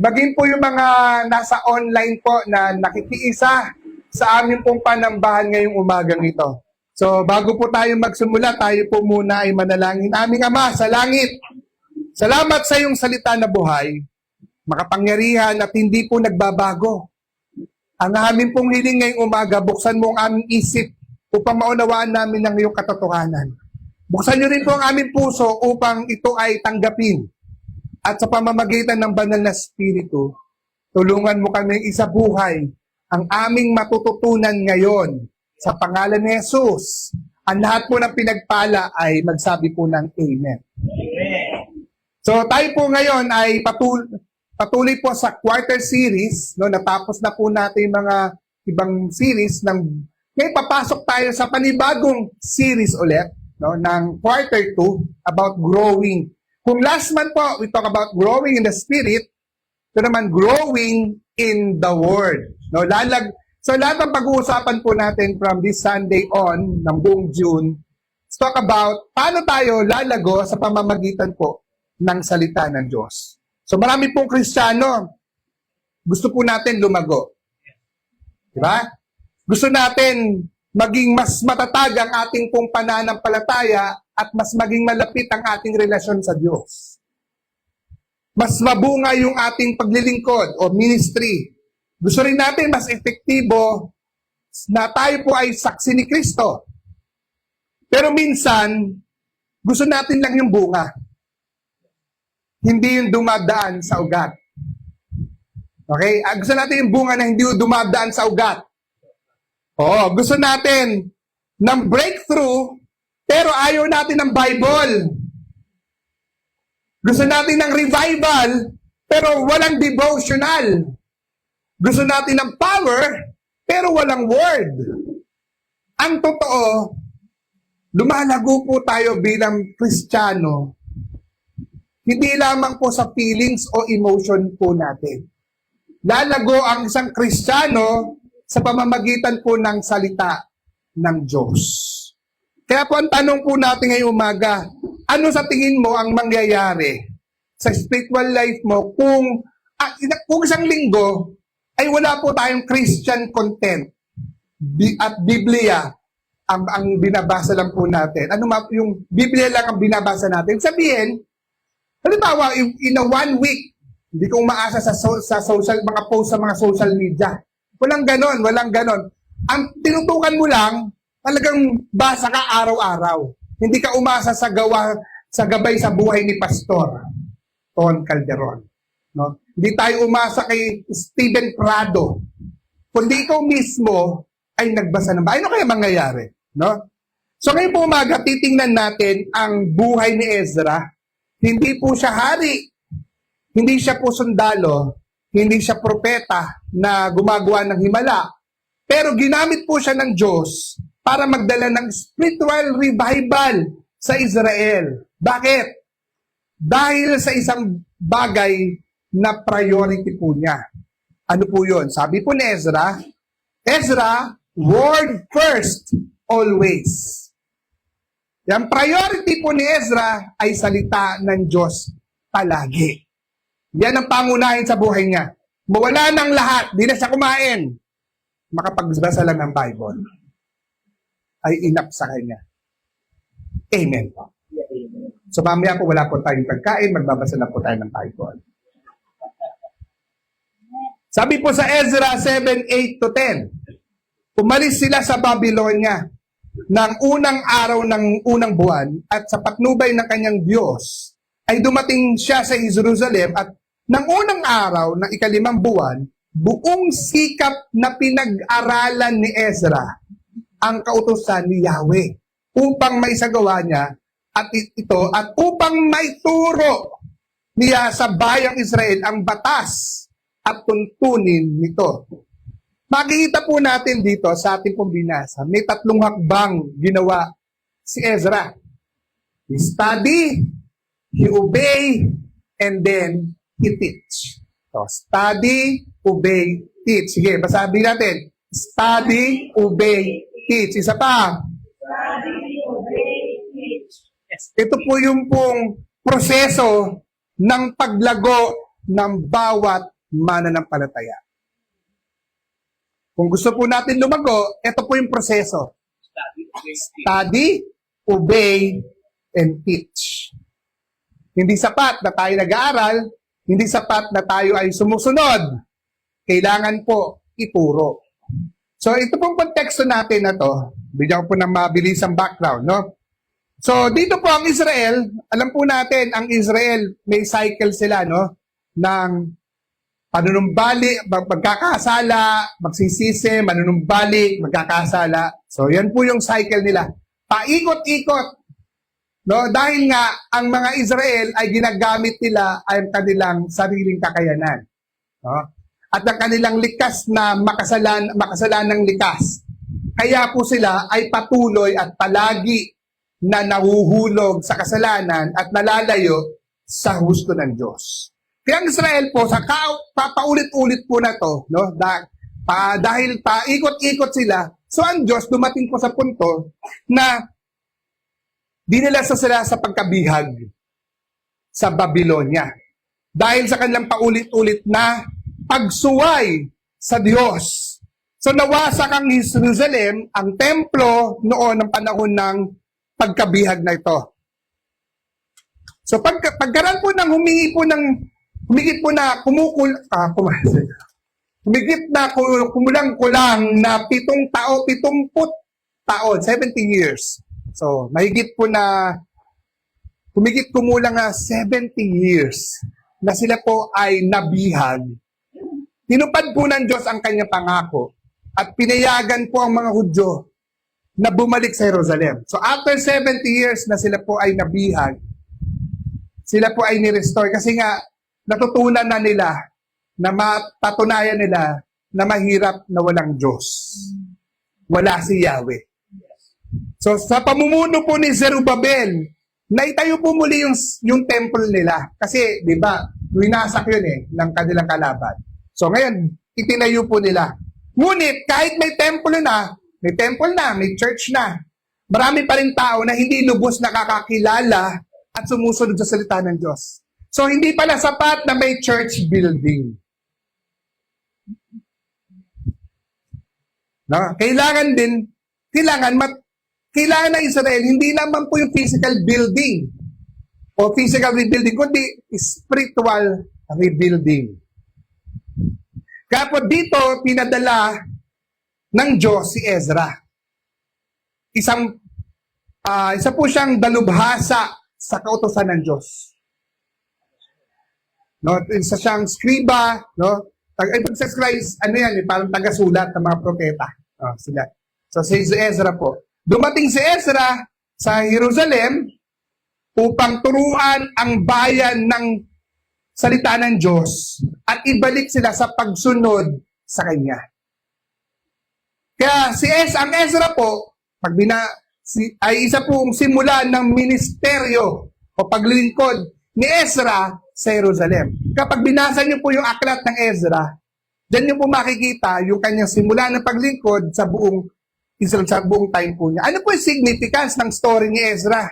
maging po yung mga nasa online po na nakikiisa sa amin pong panambahan ngayong umagang ito. So, bago po tayo magsimula, tayo po muna ay manalangin. Aming Ama sa langit, salamat sa iyong salita na buhay, makapangyarihan at hindi po nagbabago. Ang amin pong hiling ngayong umaga, buksan mo ang aming isip upang maunawaan namin ang iyong katotohanan. Buksan niyo rin po ang aming puso upang ito ay tanggapin. At sa pamamagitan ng banal na Espiritu, tulungan mo kami isabuhay ang aming matututunan ngayon sa pangalan ni Jesus. Ang lahat po ng pinagpala ay magsabi po ng Amen. So tayo po ngayon ay patuloy po sa quarter series. No, natapos na po natin yung mga ibang series. Ngayon papasok tayo sa panibagong series ulit, no, ng quarter 2 about growing. Kung last month po, we talk about growing in the Spirit, ito naman growing in the Word. No, so lahat ng pag-uusapan po natin from this Sunday on, ng buong June, let's talk about paano tayo lalago sa pamamagitan po ng salita ng Diyos. So marami pong Kristiyano, gusto po natin lumago. Diba? Gusto natin maging mas matatag ang ating pong pananampalataya at mas maging malapit ang ating relasyon sa Diyos. Mas mabunga yung ating paglilingkod o ministry. Gusto rin natin mas epektibo na tayo po ay saksi ni Kristo. Pero minsan, gusto natin lang yung bunga. Hindi yung dumadaan sa ugat. Okay? Gusto natin yung bunga na hindi yung dumadaan sa ugat. Oo, gusto natin ng breakthrough, pero ayaw natin ng Bible. Gusto natin ng revival, pero walang devotional. Gusto natin ng power, pero walang word. Ang totoo, lumalago po tayo bilang Kristiyano, hindi lamang po sa feelings o emotion po natin. Lalago ang isang Kristiyano sa pamamagitan po ng salita ng Diyos. Kaya po ang tanong po natin ngayong umaga, ano sa tingin mo ang mangyayari sa spiritual life mo kung isang linggo ay wala po tayong Christian content at Biblia ang binabasa lang po natin. Yung Biblia lang ang binabasa natin. Sabihin, halimbawa, in a 1 week, hindi ko umaasa sa mga post sa mga social media. Walang ganon. Ang tinutukan mo lang, talagang basa ka araw-araw. Hindi ka umasa sa gabay sa buhay ni Pastor Ton Calderon. No? Hindi tayo umasa kay Steven Prado. Kundi ikaw mismo ay nagbasa ng Ano kaya mangyayari? No? So ngayon po umaga, titingnan natin ang buhay ni Ezra. Hindi po siya hari. Hindi siya po sundalo. Hindi siya propeta na gumagawa ng himala. Pero ginamit po siya ng Diyos para magdala ng spiritual revival sa Israel. Bakit? Dahil sa isang bagay na priority po niya. Ano po yun? Sabi po ni Ezra, word first, always. Yung priority po ni Ezra ay salita ng Diyos palagi. Yan ang pangunahin sa buhay niya. Mawala ng lahat, di na siya kumain. Makapagbasa lang ng Bible. Ay enough sa kanya. Amen po. So mamaya po wala po tayong pagkain, magbabasa na po tayo ng Bible. Sabi po sa Ezra 7:8-10, umalis sila sa Babylonia ng unang araw ng unang buwan at sa patnubay ng kanyang Diyos ay dumating siya sa Jerusalem at ng unang araw ng ikalimang buwan, buong sikap na pinag-aralan ni Ezra ang kautusan ni Yahweh upang maisagawa niya at upang maituro niya sa bayang Israel ang batas at tuntunin nito. Makikita po natin dito sa ating pong binasa, may 3 hakbang ginawa si Ezra. He study, he obey, and then he teach. So, study, obey, teach. Sige, basahin natin. Study, obey, teach. Isa pa. Study, obey, teach. Yes. Ito po yung pong proseso ng paglago ng bawat mananampalataya. Kung gusto po natin lumago, ito po yung proseso. Study, obey, and teach. Hindi sapat na tayo nag-aaral, hindi sapat na tayo ay sumusunod. Kailangan po ituro. So ito pong konteksto natin na to, bigyan ko po ng mabilisang background, no? So dito po ang Israel, alam po natin, ang Israel, may cycle sila, no? Ng panunumbalik, magkakasala, magsisisi, manunumbalik, magkakasala. So yan po yung cycle nila. Paikot-ikot. No? Dahil nga, ang mga Israel ay ginagamit nila ang kanilang sariling kakayanan. No? At ang kanilang likas na makasalanang likas. Kaya po sila ay patuloy at palagi na nahuhulog sa kasalanan at nalalayo sa husto ng Diyos. Kaya ang Israel po, sa paulit-ulit po na to, no? Dahil paikot-ikot sila, so ang Diyos dumating po sa punto na dinala sila sa pagkabihag sa Babylonia. Dahil sa kanilang paulit-ulit na pagsuway sa Diyos. So nawasak ang Jerusalem, ang templo noon ng panahon ng pagkabihag na ito. So pagkaroon po ng humigit na kumulang-kulang na 70 taon, 70 years. So, humigit kumulang na 70 years na sila po ay nabihag. Tinupad po ng Diyos ang kanyang pangako at pinayagan po ang mga Hudyo na bumalik sa Jerusalem. So, after 70 years na sila po ay nabihag, sila po ay ni-restore kasi nga natutunan na nila na mapatunayan nila na mahirap na walang Diyos. Wala si Yahweh. So sa pamumuno po ni Zerubbabel, naitayo po muli yung temple nila. Kasi, di ba, winasak yun ng kanilang kalaban. So ngayon, itinayo po nila. Ngunit, kahit may temple na, may church na, marami pa rin tao na hindi lubos nakakakilala at sumusunod sa salita ng Diyos. So, hindi pala sapat na may church building. No? Kailangan ng Israel, hindi naman po yung physical building o physical rebuilding, kundi spiritual rebuilding. Kaya po dito, pinadala ng Diyos si Ezra. Isa po siyang dalubhasa sa kautusan ng Diyos. No, isa siyang skriba, no? Parang taga-sulat ng mga propeta. Sila. So si Ezra po. Dumating si Ezra sa Jerusalem upang turuan ang bayan ng salita ng Diyos at ibalik sila sa pagsunod sa kanya. Kaya ang Ezra po, ay isa pong simula ng ministeryo o paglilingkod ni Ezra sa Jerusalem. Kapag binasa niyo po yung aklat ng Ezra, diyan niyo po makikita yung kanyang simula ng paglingkod sa buong Israel, sa buong time po niya. Ano po yung significance ng story ni Ezra?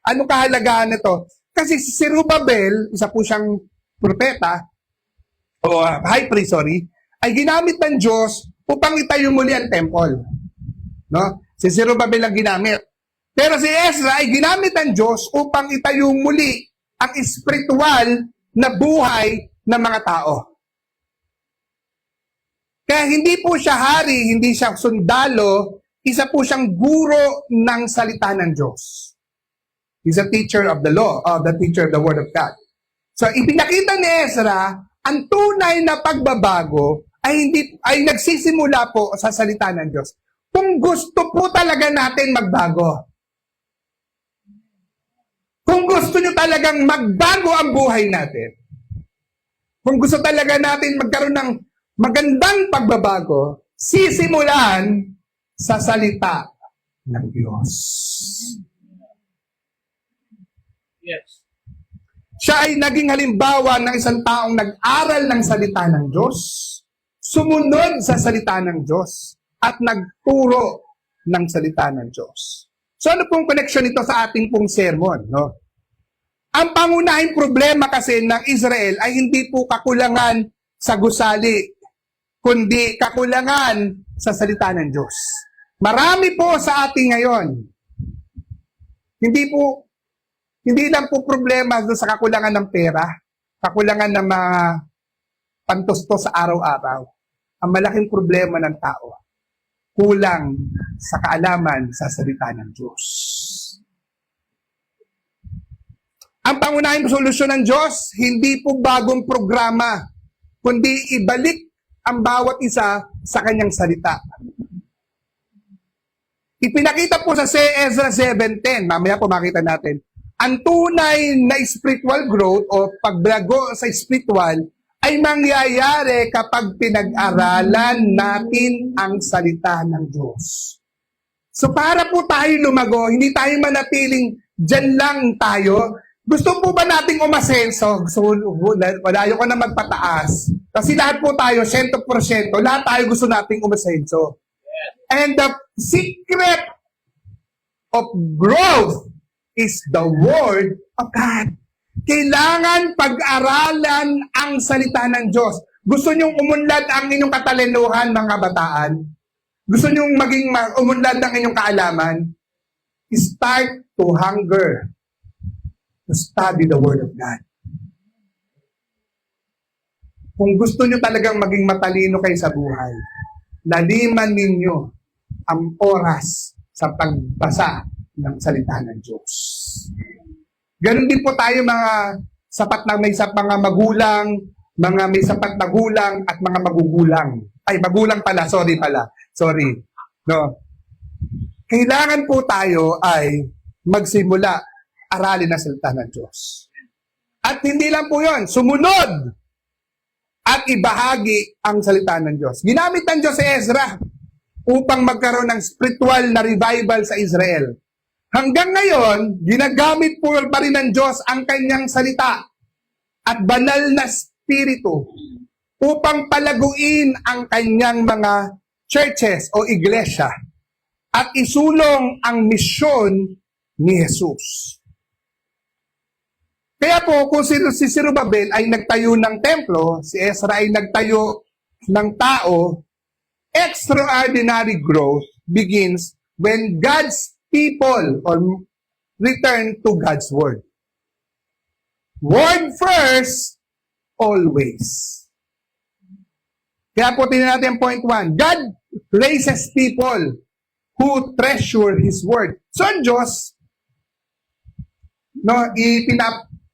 Ano kahalagahan nito? Kasi si Zerubbabel, isa po siyang propeta, o high priest, ay ginamit ng Diyos upang itayo muli ang temple. No? Si Zerubbabel ang ginamit. Pero si Ezra ay ginamit ng Diyos upang itayo muli ang espiritual na buhay ng mga tao. Kaya hindi po siya hari, hindi siya sundalo, isa po siyang guro ng salita ng Diyos. He's a teacher of the law, the teacher of the Word of God. So ipinakita ni Ezra, ang tunay na pagbabago ay nagsisimula po sa salita ng Diyos. Kung gusto po talaga natin magbago, kung gusto nyo talagang magbago ang buhay natin, kung gusto talaga natin magkaroon ng magandang pagbabago, sisimulan sa salita ng Diyos. Yes. Siya ay naging halimbawa ng isang taong nag-aral ng salita ng Diyos, sumunod sa salita ng Diyos, at nagturo ng salita ng Diyos. So ano pong connection nito sa ating pong sermon? No? Ang pangunahing problema kasi ng Israel ay hindi po kakulangan sa gusali, kundi kakulangan sa salita ng Diyos. Marami po sa atin ngayon. Hindi lang po problema doon sa kakulangan ng pera, kakulangan ng mga pantustos sa araw-araw. Ang malaking problema ng tao, kulang sa kaalaman sa salita ng Diyos. Ang pangunahing solusyon ng Diyos, hindi po bagong programa, kundi ibalik ang bawat isa sa kanyang salita. Ipinakita po sa Ezra 7:10, mamaya po makita natin, ang tunay na spiritual growth o pagbago sa spiritual ay mangyayari kapag pinag-aralan natin ang salita ng Diyos. So para po tayo lumago, hindi tayo manatiling dyan lang tayo. Gusto po ba nating umasenso? Wala ko na magpataas. Kasi lahat po tayo, 100%, lahat tayo gusto nating umasenso. And the secret of growth is the Word of God. Kailangan pag-aralan ang salita ng Diyos. Gusto niyong umunlad ang inyong katalinuhan, mga kabataan? Gusto niyong maging umunlad ang inyong kaalaman? Start to hunger to study the Word of God. Kung gusto niyo talagang maging matalino kayo sa buhay, laliman ninyo ang oras sa pagbasa ng salita ng Diyos. Ganon din po tayo mga sapat na may mga magulang, mga may sapat na gulang at mga magugulang. Ay, magulang pala, sorry. No. Kailangan po tayo ay magsimula aralin ang salita ng Diyos. At hindi lang po yun, sumunod at ibahagi ang salita ng Diyos. Ginamit ng Diyos si Ezra upang magkaroon ng spiritual na revival sa Israel. Hanggang ngayon, ginagamit po pa rin ng Diyos ang kanyang salita at banal na spirito upang palaguin ang kanyang mga churches o iglesia at isulong ang misyon ni Jesus. Kaya po, kung si Zerubbabel ay nagtayo ng templo, si Ezra ay nagtayo ng tao, extraordinary growth begins when God's people or return to God's word. Word first, always. Kaya po tingnan natin point 1. God raises people who treasure His word. So ang Diyos,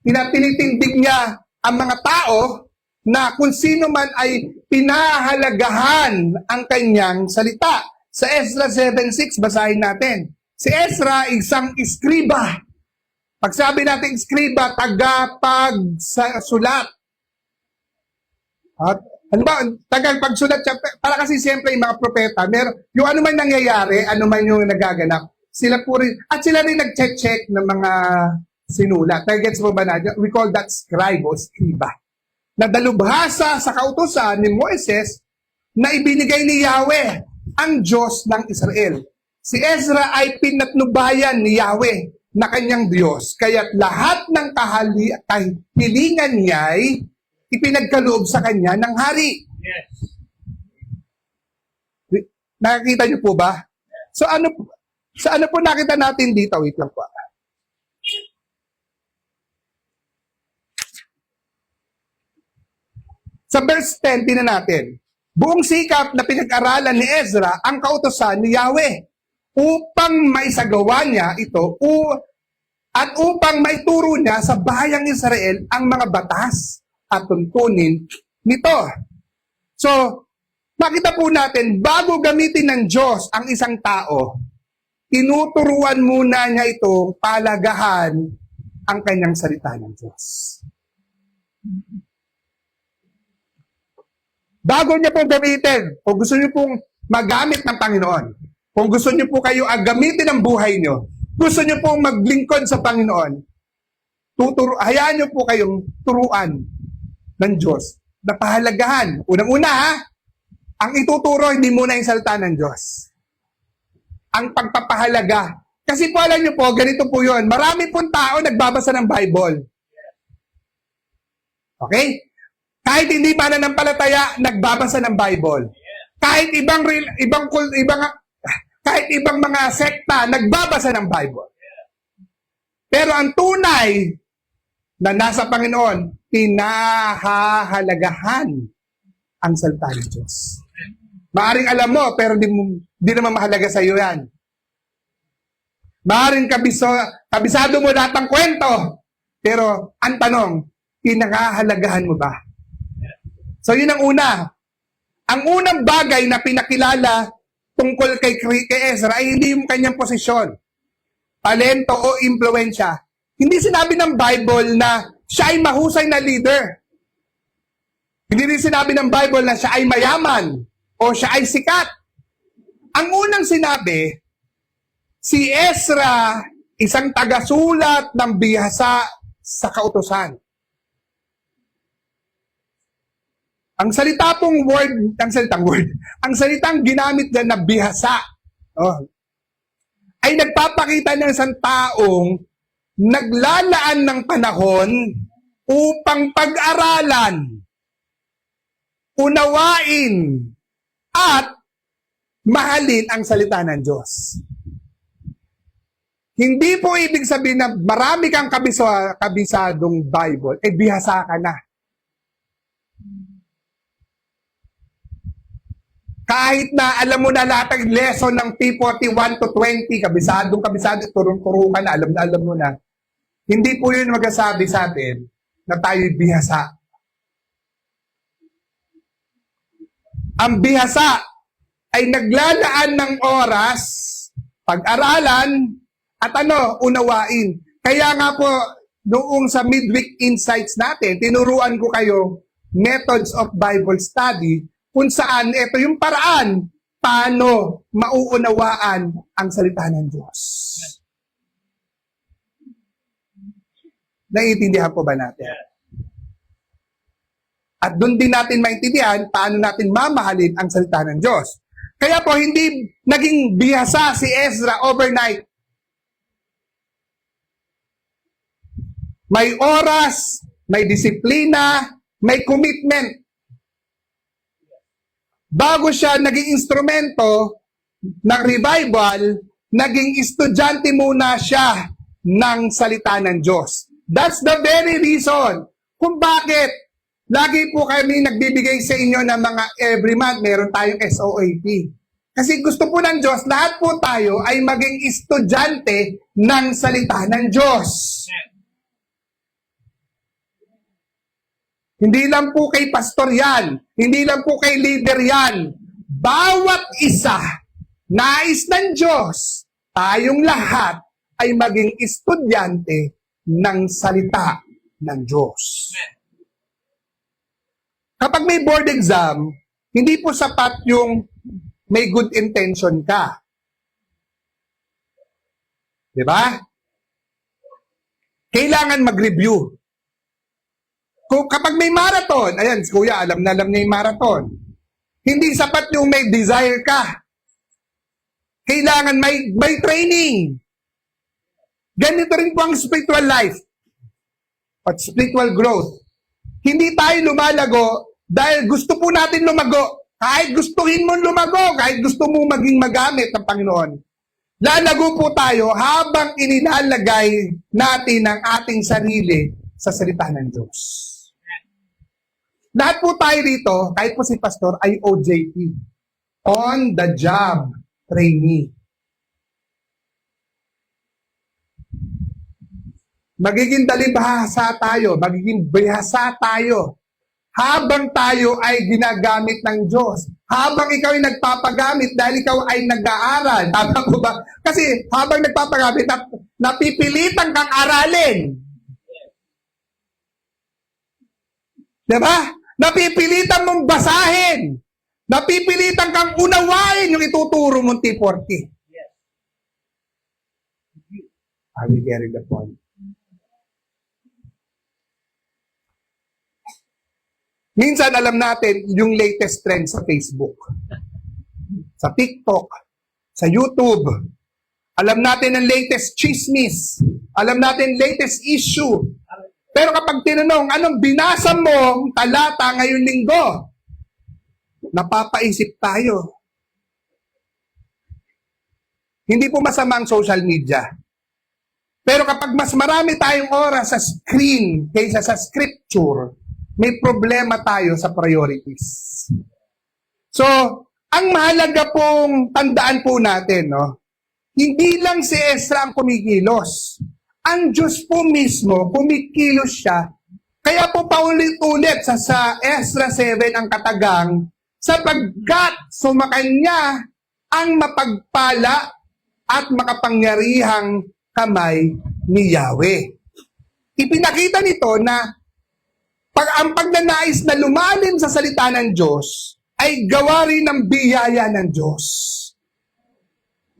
pinapinitindig niya ang mga tao na kung sino man ay pinahalagahan ang kanyang salita. Sa Ezra 7:6, basahin natin. Si Ezra, isang iskriba. Pag sabi natin iskriba, tagapagsulat. At ano ba, tagapagsulat siya, para kasi siyempre yung mga propeta, yung ano man nangyayari, ano man yung nagaganap, sila po rin, at sila rin nag-check ng mga sinulat. Nagets mo ba na? We call that scribe o scriba. Na dalubhasa sa kautusan ni Moises na ibinigay ni Yahweh, ang Diyos ng Israel. Si Ezra ay pinatnubayan ni Yahweh na kanyang Diyos. Kaya't lahat ng kahilingan niya ay ipinagkaloob sa kanya ng hari. Yes. Nakakita niyo po ba? So ano po nakita natin dito? Wait lang po. Sa verse 10, tingnan natin. Buong sikap na pinag-aralan ni Ezra ang kautusan ni Yahweh upang maisagawa niya ito at upang maituro niya sa bayang Israel ang mga batas at tuntunin nito. So, makita po natin, bago gamitin ng Diyos ang isang tao, tinuturuan muna niya ito palagahan ang kanyang salita ng Diyos. Bago niya pong gamitin, kung gusto niyo pong magamit ng Panginoon, kung gusto niyo po kayo gamitin ang buhay niyo, gusto niyo pong maglingkod sa Panginoon, hayaan niyo po kayong turuan ng Diyos na pahalagahan. Unang-una ang ituturo hindi muna yung salita ng Diyos. Ang pagpapahalaga. Kasi po alam niyo po, ganito po yun. Marami pong tao nagbabasa ng Bible. Okay? Kahit hindi mananampalataya, nagbabasa ng Bible. Kahit kahit ibang mga sekta, nagbabasa ng Bible. Pero ang tunay na nasa Panginoon, pinahahalagahan ang salita ng Diyos. Maaring alam mo, pero di naman mahalaga sa iyo yan. Maaring kabisado mo lahat ng kwento, pero ang tanong, pinahahalagahan mo ba? So yun ang una. Ang unang bagay na pinakilala tungkol kay Ezra ay hindi yung kanyang posisyon, talento o impluensya. Hindi sinabi ng Bible na siya ay mahusay na leader. Hindi rin sinabi ng Bible na siya ay mayaman o siya ay sikat. Ang unang sinabi, si Ezra, isang tagasulat ng bihasa sa kautusan. Ang salitang ginamit na bihasa, ay nagpapakita ng isang taong naglalaan ng panahon upang pag-aralan, unawain, at mahalin ang salita ng Diyos. Hindi po ibig sabihin na marami kang kabisadong Bible, bihasa ka na. Kahit na alam mo na lahat ng lesson ng P41 to 20, kabisado, turong-turo ka na, alam mo na. Hindi po yun magsasabi sa atin na tayo'y bihasa. Ang bihasa ay naglalaan ng oras, pag-aralan, at unawain. Kaya nga po, noong sa midweek insights natin, tinuruan ko kayo methods of Bible study, kung saan ito yung paraan paano mauunawaan ang salita ng Diyos. Naiintindihan po ba natin? At doon din natin maintindihan paano natin mamahalin ang salita ng Diyos. Kaya po hindi naging bihasa si Ezra overnight. May oras, may disiplina, may commitment. Bago siya naging instrumento ng revival, naging estudyante muna siya ng salita ng Diyos. That's the very reason kung bakit lagi po kami nagbibigay sa inyo ng mga every month, meron tayong SOAP. Kasi gusto po ng Diyos, lahat po tayo ay maging estudyante ng salita ng Diyos. Hindi lang po kay pastor yan. Hindi lang po kay leader yan. Bawat isa, nais ng Diyos, tayong lahat ay maging estudyante ng salita ng Diyos. Kapag may board exam, hindi po sapat yung may good intention ka. Diba? Kailangan mag-review. Kapag may marathon, ayan, si Kuya, alam na yung marathon. Hindi sapat yung may desire ka. Kailangan may training. Ganito rin po ang spiritual life at spiritual growth. Hindi tayo lumalago dahil gusto po natin lumago. Kahit gustuhin mo lumago, kahit gusto mo maging magamit ng Panginoon. Lalago po tayo habang inilalagay natin ang ating sarili sa salita ng Diyos. Lahat po tayo dito, kahit po si Pastor, ay OJT. On the job trainee. Magiging dalibhasa tayo, magiging bihasa tayo. Habang tayo ay ginagamit ng Diyos. Habang ikaw ay nagpapagamit dahil ikaw ay nag-aaral. Tama ko ba? Kasi habang nagpapagamit, napipilitan kang aralin. Diba? Napipilitan mong basahin. Napipilitan kang unawain yung ituturo mong T40. Are we getting the point? Minsan alam natin yung latest trend sa Facebook, sa TikTok, sa YouTube. Alam natin ang latest chismis. Alam natin latest issue. Pero kapag tinanong, anong binasa mo talata ngayon linggo? Napapaisip tayo. Hindi po masama ang social media. Pero kapag mas marami tayong oras sa screen kaysa sa scripture, may problema tayo sa priorities. So, ang mahalaga pong tandaan po natin, no? Hindi lang si Ezra ang kumikilos. Ang Diyos po mismo, kumikilos siya. Kaya po paulit-ulit sa Ezra 7 ang katagang, sapagkat sumakanya ang mapagpala at makapangyarihang kamay ni Yahweh. Ipinakita nito na ang pagnanais na lumalim sa salita ng Diyos ay gawa rin ng biyaya ng Diyos.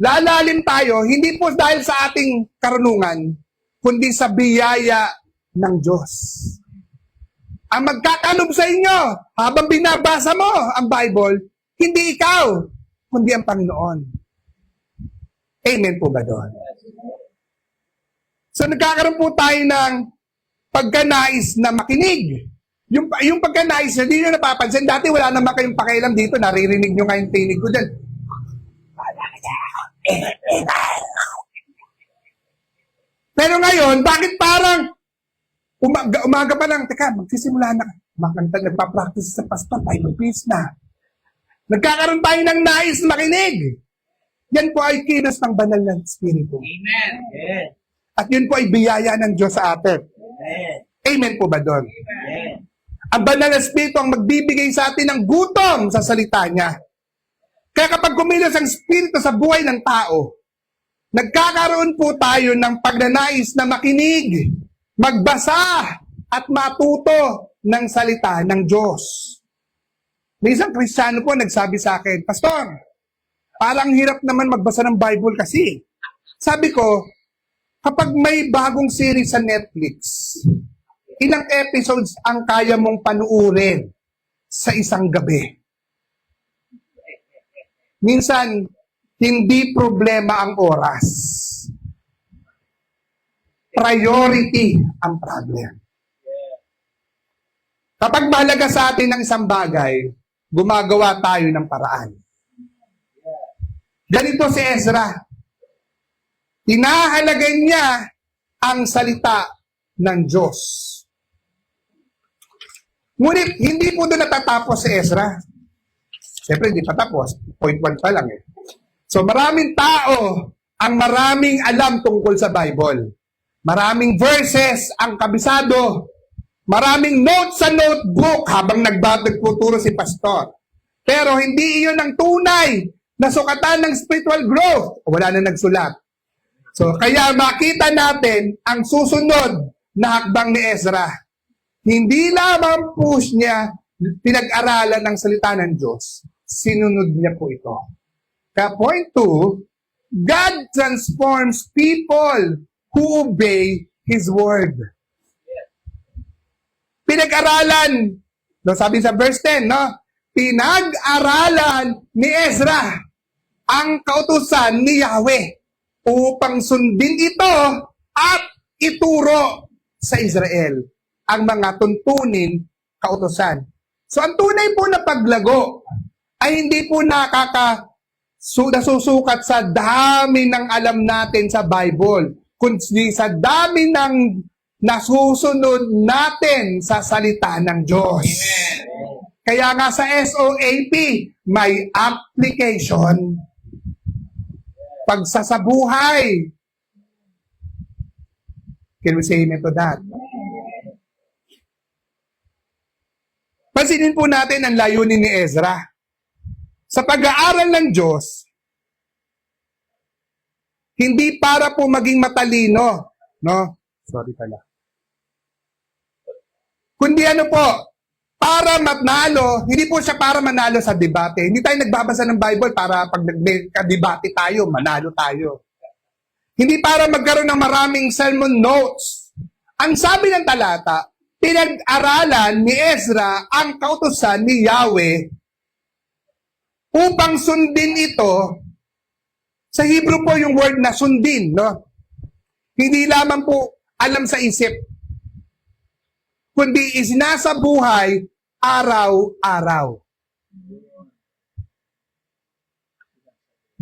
Lalalim tayo, hindi po dahil sa ating karunungan, kundi sa biyaya ng Diyos. Ang magkakanob sa inyo, habang binabasa mo ang Bible, hindi ikaw, kundi ang Panginoon. Amen po ba doon? So nagkakaroon po tayo ng pagkanais na makinig. Yung pagkanais na hindi nyo napapansin, dati wala naman kayong pakialam dito, naririnig nyo nga yung tinig ko dyan. Pero ngayon, bakit parang umaga pa lang, teka, magsisimula na. Nagpa-practice sa pastor, tayo mag-peace na. Nagkakaroon tayo ng nais makinig. Yan po ay kilos ng banal na Espiritu. Amen. At yun po ay biyaya ng Diyos sa atin. Amen po ba doon? Amen. Ang banal na Espiritu ang magbibigay sa atin ng gutom sa salita niya. Kaya kapag kumilos ang Espiritu sa buhay ng tao, nagkakaroon po tayo ng pagnanais na makinig, magbasa, at matuto ng salita ng Diyos. May isang Kristiyano po nagsabi sa akin, Pastor, parang hirap naman magbasa ng Bible kasi. Sabi ko, kapag may bagong series sa Netflix, ilang episodes ang kaya mong panuurin sa isang gabi? Minsan, hindi problema ang oras. Priority ang problem. Kapag mahalaga sa atin ang isang bagay, gumagawa tayo ng paraan. Ganito si Ezra. Tinahalagan niya ang salita ng Diyos. Ngunit, hindi po doon natatapos si Ezra. Siyempre, hindi pa tapos. Point 1 pa lang eh. So, maraming tao ang maraming alam tungkol sa Bible. Maraming verses ang kabisado. Maraming notes sa notebook habang nagputuro si pastor. Pero hindi iyon ang tunay na sukatan ng spiritual growth. Wala na nagsulat. So, kaya makita natin ang susunod na hakbang ni Ezra. Hindi lamang po niya pinag-aralan ng salita ng Diyos. Sinunod niya po ito. Kaya point 2, God transforms people who obey His word. Pinag-aralan, no, sabi sa verse 10, no? Pinag-aralan ni Ezra ang kautusan ni Yahweh upang sundin ito at ituro sa Israel ang mga tuntunin kautusan. So, ang tunay po na paglago ay hindi po nasusukat sa dami ng alam natin sa Bible, kundi sa dami ng nasusunod natin sa salita ng Diyos. Amen. Kaya nga sa SOAP, may application. Pagsasabuhay. Can we say amen to that? Pansinin po natin ang layunin ni Ezra. Sa pag-aaral ng Diyos, hindi para po maging matalino, no? Sorry pala. Kundi ano po, para manalo, hindi po siya para manalo sa debate. Hindi tayo nagbabasa ng Bible para pag nagka-debate tayo, manalo tayo. Hindi para magkaroon ng maraming sermon notes. Ang sabi ng talata, pinag-aralan ni Ezra ang kautusan ni Yahweh upang sundin ito. Sa Hebrew po yung word na sundin, no? Hindi lamang po alam sa isip. kundi isinasabuhay araw-araw.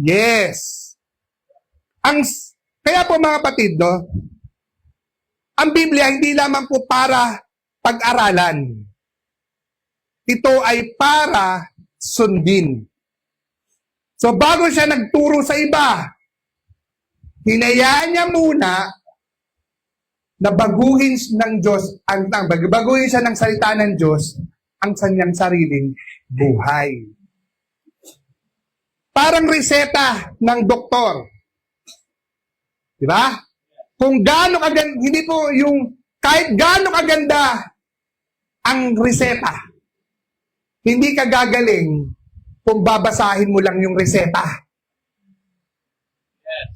Yes. Kaya po mga kapatid, no, ang Biblia hindi lamang po para pag-aralan. Ito ay para sundin. So bago siya nagturo sa iba, hinayaan niya muna na baguhin ng Diyos, baguhin siya ng salita ng Diyos ang kanyang sariling buhay. Parang reseta ng doktor. Di ba? Kung gaano kaganda, hindi po yung, kahit gaano kaganda ang reseta, hindi ka gagaling kung babasahin mo lang yung reseta. Yes.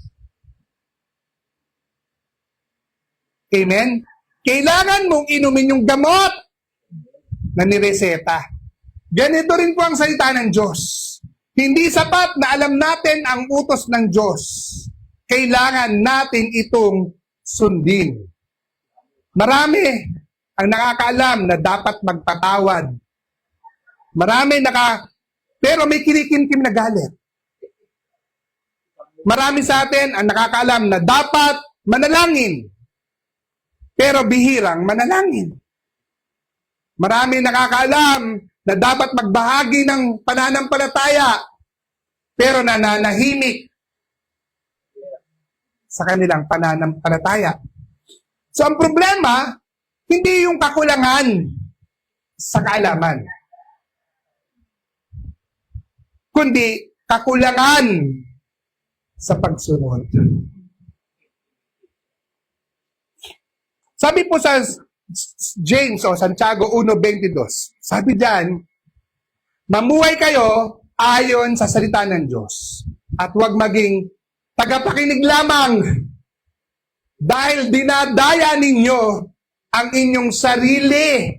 Amen? Kailangan mong inumin yung gamot na nireseta. Ganito rin po ang salita ng Diyos. Hindi sapat na alam natin ang utos ng Diyos. Kailangan natin itong sundin. Marami ang nakakaalam na dapat magpatawad. Marami pero may kinikimkim na galit. Marami sa atin ang nakakaalam na dapat manalangin. Pero bihirang manalangin. Marami nakakaalam na dapat magbahagi ng pananampalataya, pero nananahimik sa kanilang pananampalataya. So ang problema, hindi yung kakulangan sa kaalaman, kundi kakulangan sa pagsunod. Sabi po sa James o Santiago 1:22, sabi diyan, mamuhay kayo ayon sa salita ng Diyos at huwag maging tagapakinig lamang dahil dinadaya ninyo ang inyong sarili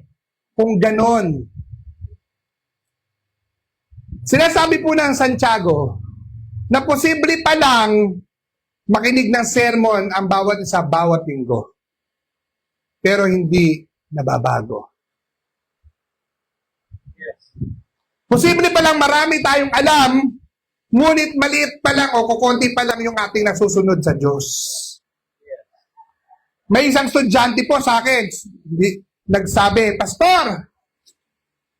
kung ganon. Sinasabi po ng Santiago na posible pa lang makinig ng sermon ang bawat isa bawat linggo. Pero hindi nababago. Yes. Posible pa lang marami tayong alam, ngunit maliit pa lang o kukunti pa lang yung ating nasusunod sa Diyos. May isang estudyante po sa akin, nagsabi, Pastor,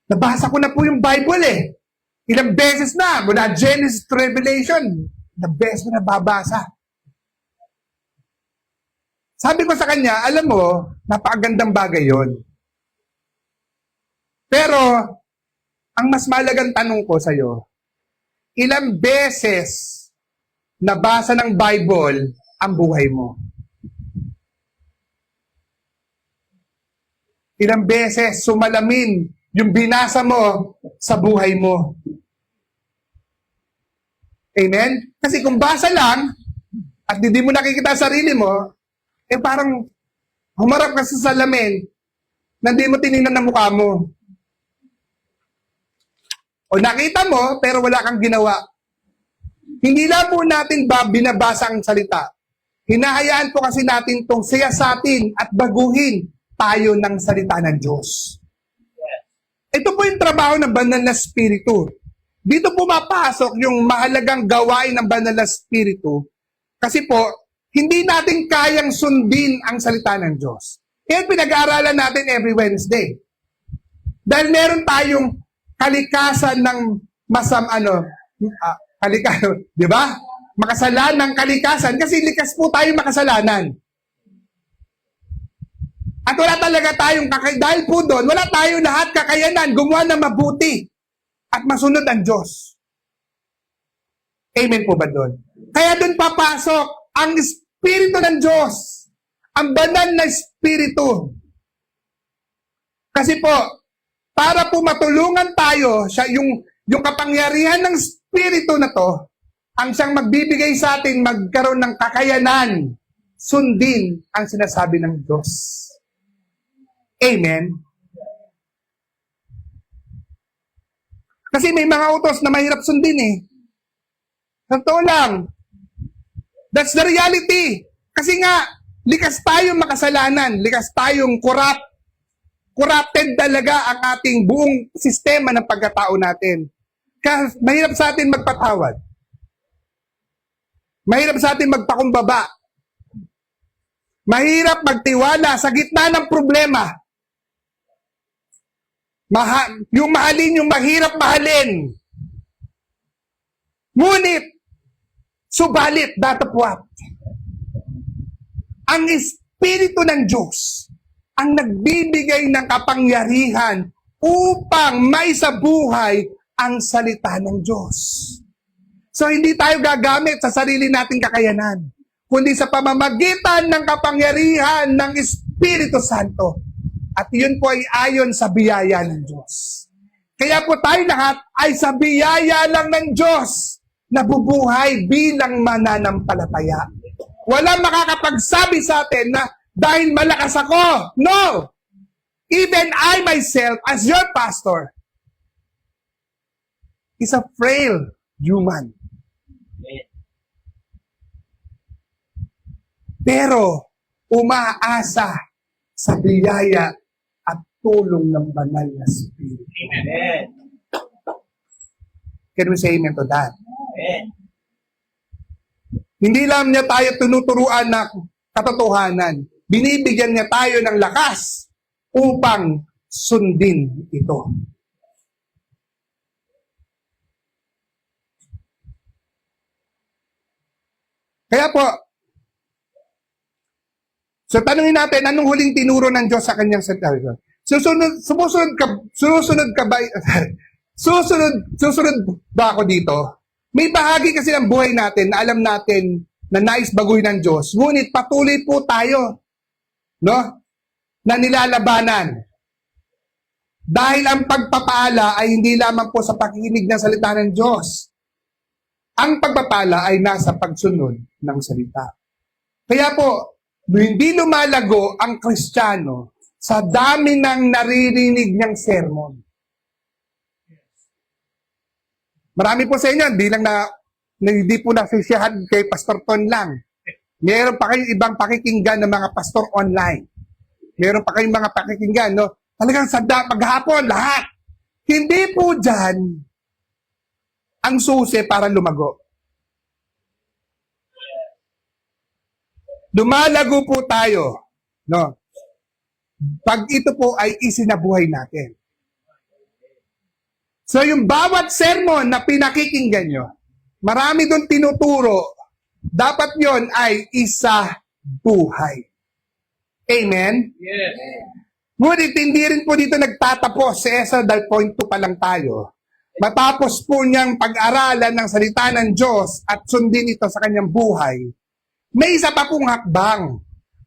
nabasa ko na po yung Bible eh. Ilang beses na, mula Genesis to Revelation, ilang beses na nababasa. Sabi ko sa kanya, alam mo, napakagandang bagay yon. Pero, ang mas mahalagang tanong ko sa iyo, ilang beses nabasa ng Bible ang buhay mo? Ilang beses sumalamin yung binasa mo sa buhay mo? Amen? Kasi kung basa lang, at hindi mo nakikita sarili mo, parang humarap ka sa salamin na hindi mo tinignan na mukha mo. O nakita mo, pero wala kang ginawa. Hindi lang po natin binabasa ang salita. Hinahayaan po kasi natin itong siyasatin at baguhin tayo ng salita ng Diyos. Ito po yung trabaho ng banal na spiritu. Dito pumapasok yung mahalagang gawain ng banal na spiritu. Kasi po, hindi natin kayang sundin ang salita ng Diyos. Kaya pinag-aaralan natin every Wednesday. Dahil meron tayong kalikasan ng di ba? Makasalan ng kalikasan kasi likas po tayo makasalanan. At wala talaga tayong dahil po doon, wala tayo lahat kakayanan gumawa ng mabuti at masunod ang Diyos. Amen po ba doon? Kaya doon papasok ang Espiritu ng Diyos, ang banal na Espiritu. Kasi po, para po matulungan tayo, yung kapangyarihan ng Espiritu na to, ang siyang magbibigay sa atin magkaroon ng kakayanan, sundin ang sinasabi ng Diyos. Amen? Kasi may mga utos na mahirap sundin eh. Totoo lang. That's the reality. Kasi nga, likas tayong makasalanan, likas tayong corrupt. corrupted talaga ang ating buong sistema ng pagkatao natin. Kaya mahirap sa atin magpatawad. Mahirap sa atin magpakumbaba. Mahirap magtiwala sa gitna ng problema. Yung mahalin, yung mahirap mahalin. Ngunit, subalit, datapwat, ang Espiritu ng Diyos ang nagbibigay ng kapangyarihan upang maisabuhay ang salita ng Diyos. So, hindi tayo gagamit sa sarili nating kakayanan, kundi sa pamamagitan ng kapangyarihan ng Espiritu Santo. At yun po ay ayon sa biyaya ng Diyos. Kaya po tayo lahat ay sa biyaya lang ng Diyos nabubuhay bilang mananampalataya. Walang makakapagsabi sa atin na dahil malakas ako. No! Even I myself, as your pastor, is a frail human. Pero, umaasa sa biyaya at tulong ng banal na Espiritu. Amen. Can we say amen to that? Amen. Hindi lang niya tayo tinuturuan na katotohanan. Binibigyan niya tayo ng lakas upang sundin ito. Kaya po, so tanungin natin, anong huling tinuro ng Diyos sa kanyang salita? Susunod ba ako dito? May bahagi kasi ng buhay natin na alam natin na nais baguhin ng Diyos. Ngunit patuloy po tayo, no? Na nilalabanan. Dahil ang pagpapala ay hindi lamang po sa pakikinig ng salita ng Diyos. Ang pagpapala ay nasa pagsunod ng salita. Kaya po, hindi lumalago ang Kristiyano sa dami ng naririnig niyang sermon. Marami po sa inyo, hindi po nasisiyahan kay Pastor Ton lang. Meron pa kayong ibang pakikinggan ng mga pastor online. Meron pa kayong mga pakikinggan, no? Talagang sa paghapon, lahat. Hindi po dyan ang susi para lumago. Lumalago po tayo, no? Pag ito po ay isinabuhay natin. So yung bawat sermon na pinakikinggan nyo, marami doon tinuturo, dapat yon ay isa buhay. Amen? Yes. Ngunit hindi rin po dito nagtatapos si Ezra dahil point 2 pa lang tayo. Matapos po niyang pag-aralan ng salita ng Diyos at sundin ito sa kanyang buhay, may isa pa pong hakbang.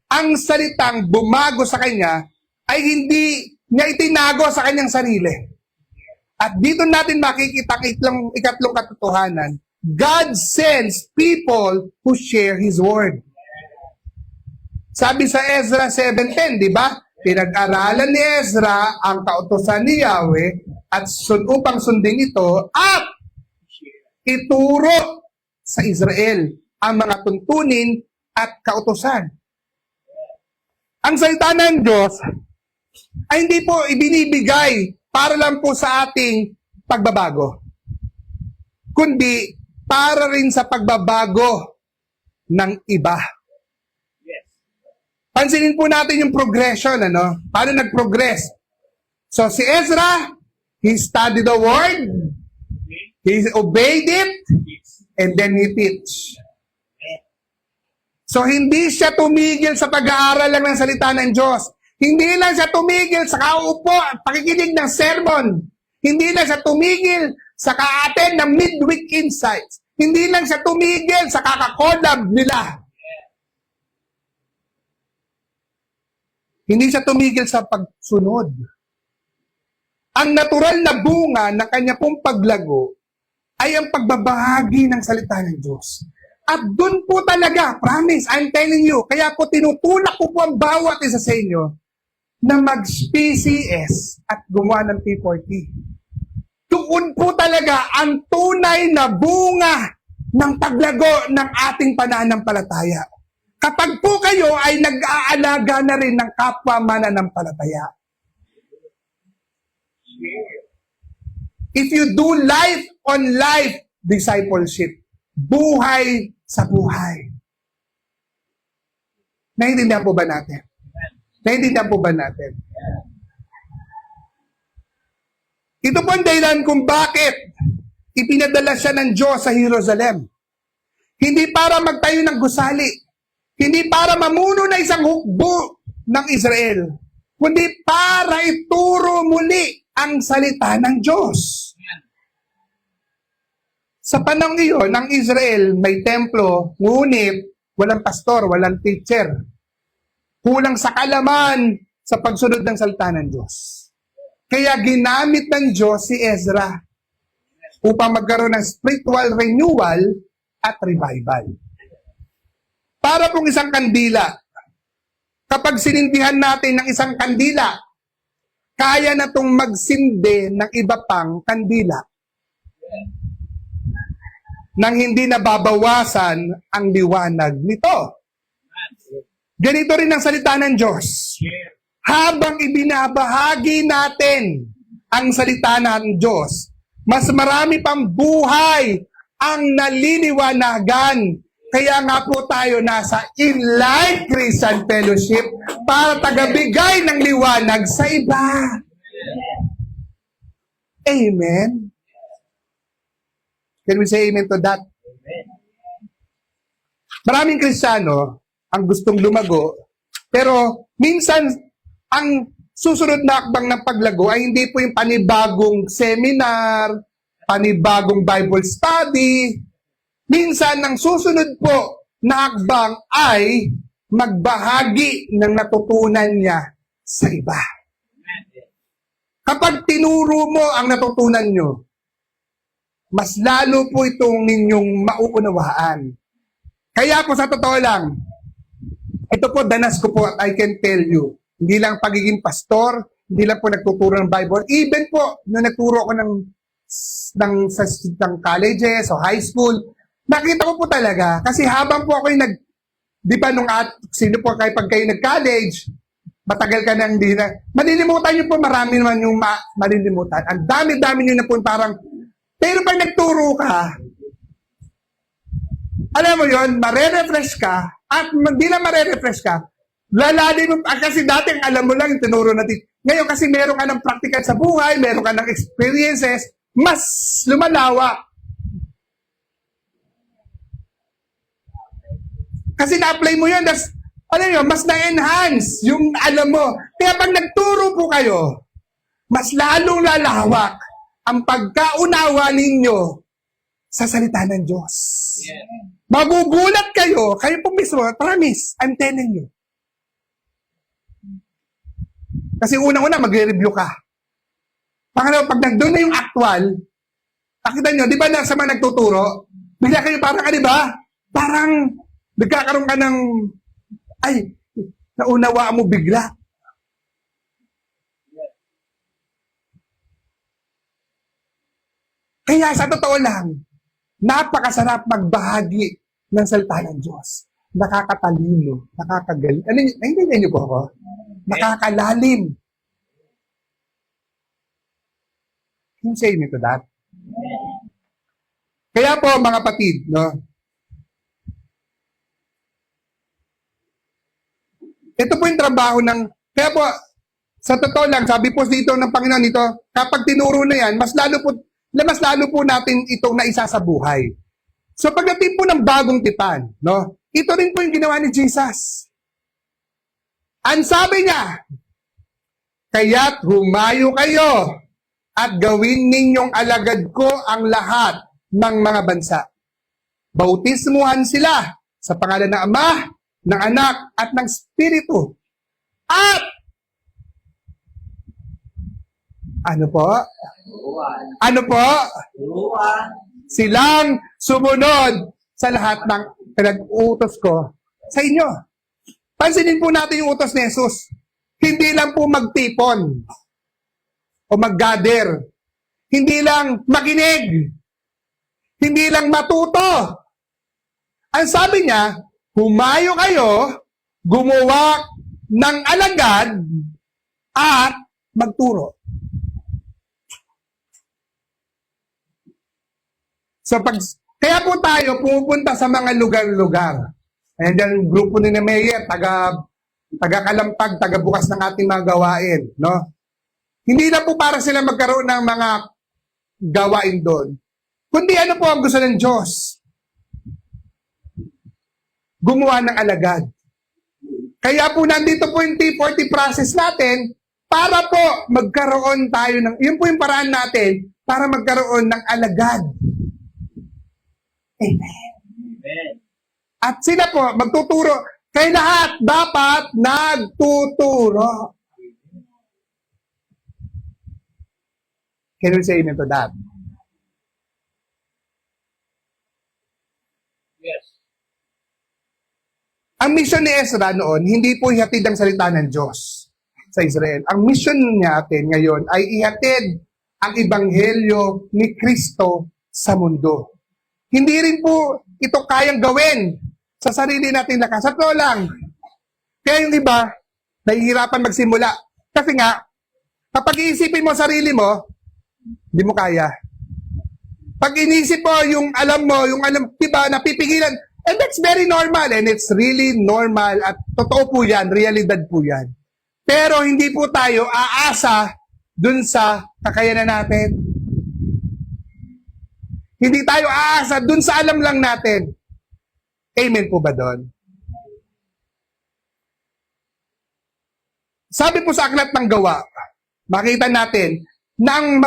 Ang salitang bumago sa kanya ay hindi niya itinago sa kanyang sarili. At dito natin makikita ang ikatlong katotohanan. God sends people who share His Word. Sabi sa Ezra 7:10, di ba? Pinag-aralan ni Ezra ang kautusan ni Yahweh at upang sundin ito at ituro sa Israel ang mga tuntunin at kautusan. Ang salita ng Diyos ay hindi po ibinibigay para lang po sa ating pagbabago, kundi para rin sa pagbabago ng iba. Yes. Pansinin po natin yung progression, ano? Paano nag-progress? So si Ezra, he studied the word, he obeyed it, and then he teach. So hindi siya tumigil sa pag-aaral lang ng salita ng Diyos. Hindi lang siya tumigil sa kaupo at pakikinig ng sermon. Hindi lang siya tumigil sa ka-attend ng midweek insights. Hindi lang siya tumigil sa kakakolab nila. Hindi siya tumigil sa pagsunod. Ang natural na bunga ng kanya pong paglago ay ang pagbabahagi ng salita ng Diyos. At dun po talaga, promise, I'm telling you, kaya po tinutulak ko po ang bawat isa sa inyo na mag-PCS at gumawa ng P40. Doon po talaga ang tunay na bunga ng paglago ng ating pananampalataya. Kapag po kayo ay nag-aalaga na rin ng kapwa mananampalataya. If you do life on life discipleship, buhay sa buhay. Naiintindihan po ba natin? Naiintindihan po ba natin? Ito po ang dahilan kung bakit ipinadala siya ng Diyos sa Jerusalem. Hindi para magtayo ng gusali. Hindi para mamuno na isang hukbo ng Israel. Kundi para ituro muli ang salita ng Diyos. Sa panahon iyon, ng Israel may templo, ngunit walang pastor, walang teacher. Kulang sa kalaman sa pagsunod ng salita ng Diyos. Kaya ginamit ng Diyos si Ezra upang magkaroon ng spiritual renewal at revival. Para pong isang kandila, kapag sinindihan natin ng isang kandila, kaya na itong magsindi ng iba pang kandila nang hindi nababawasan ang liwanag nito. Ganito rin ang salita ng Diyos. Habang ibinabahagi natin ang salita ng Diyos, mas marami pang buhay ang naliliwanagan. Kaya nga po tayo nasa Inline Christian Fellowship para tagabigay ng liwanag sa iba. Amen. Can we say amen to that? Maraming Kristiyano ang gustong lumago, pero minsan ang susunod na akbang ng paglago ay hindi po yung panibagong seminar, panibagong Bible study. Minsan, ang susunod po na akbang ay magbahagi ng natutunan niya sa iba. Kapag tinuro mo ang natutunan nyo, mas lalo po itong ninyong mauunawaan. Kaya po sa totoo lang, ito po danas ko po at I can tell you, hindi lang pagiging pastor, hindi lang po nagtuturo ng Bible, even po na nagturo ko ng colleges o high school, nakita ko po talaga, kasi habang po ako yung di ba sino po kayo pag kayo nag-college, matagal ka nang hindi na, malilimutan nyo po, marami naman yung malilimutan. Ang dami-dami nyo na po parang, pero pag nagturo ka, alam mo yon, marerefresh ka, at hindi na marerefresh ka, lalalim mo, kasi dating alam mo lang yung tinuro natin. Ngayon kasi meron ka ng practical sa buhay, meron ka ng experiences, mas lumalawak. Kasi na-apply mo yun, alam nyo, mas na-enhance yung alam mo. Kaya pag nagturo po kayo, mas lalong lalawak ang pagkaunawa ninyo sa salita ng Diyos. Yeah. Magugulat kayo po mismo, promise, I'm telling you. Kasi unang-una, magre-review ka. Pangalawa, pag nagdoon na yung actual, nakita nyo, di ba sa mga nagtuturo, bigla kayo parang, di ba? Parang, nagkakaroon ka ng, naunawaan mo bigla. Kaya sa totoo lang, napakasarap magbahagi ng salita ng Diyos. Nakakatalino, nakakagaling. Naiintindihan niyo po ako? Nakakalalim. Can you say me to that? Kaya po, mga kapatid, no? Ito po yung trabaho ng, kaya po, sa totoo lang, sabi po dito ng Panginoon dito, kapag tinuro na yan, mas lalo po natin itong naisa sa buhay. So pagdating po ng bagong tipan, no? Ito rin po yung ginawa ni Jesus. Ang sabi niya, kaya't humayo kayo at gawin ninyong alagad ko ang lahat ng mga bansa. Bautismuhan sila sa pangalan ng Ama, ng Anak, at ng Espiritu. At, ano po? Ano po? Silang sumunod sa lahat ng pinag-utos ko sa inyo. Pansinin po natin yung utos ni Jesus. Hindi lang po magtipon o mag-gather. Hindi lang makinig. Hindi lang matuto. Ang sabi niya, humayo kayo, gumawa ng alagad, at magturo. So kaya po tayo pumupunta sa mga lugar-lugar. Ayan dyan, grupo ni Mayor, taga-kalampag, taga-bukas ng ating mga gawain. No? Hindi na po para sila magkaroon ng mga gawain doon. Kundi ano po ang gusto ng Diyos? Gumawa ng alagad. Kaya po nandito po yung T40 process natin para po magkaroon tayo ng, yun po yung paraan natin para magkaroon ng alagad. Amen. Amen. At sila po magtuturo. Kaya lahat dapat nagtuturo. Can we say amen to that? Yes. Ang mission ni Ezra noon, hindi po ihatid ang salita ng Diyos sa Israel. Ang mission natin ngayon ay ihatid ang ebanghelyo ni Kristo sa mundo. Hindi rin po ito kayang gawin sa sarili nating lakas. At lang. Kaya yung iba, nahihirapan magsimula. Kasi nga, kapag iisipin mo sarili mo, hindi mo kaya. Pag inisip mo, yung alam, diba, napipigilan. And that's very normal and it's really normal at totoo po yan, realidad po yan. Pero hindi po tayo aasa dun sa kakayanan natin. Hindi tayo aasa dun sa alam lang natin. Amen po ba doon? Sabi po sa Aklat ng Gawa, makita natin, nang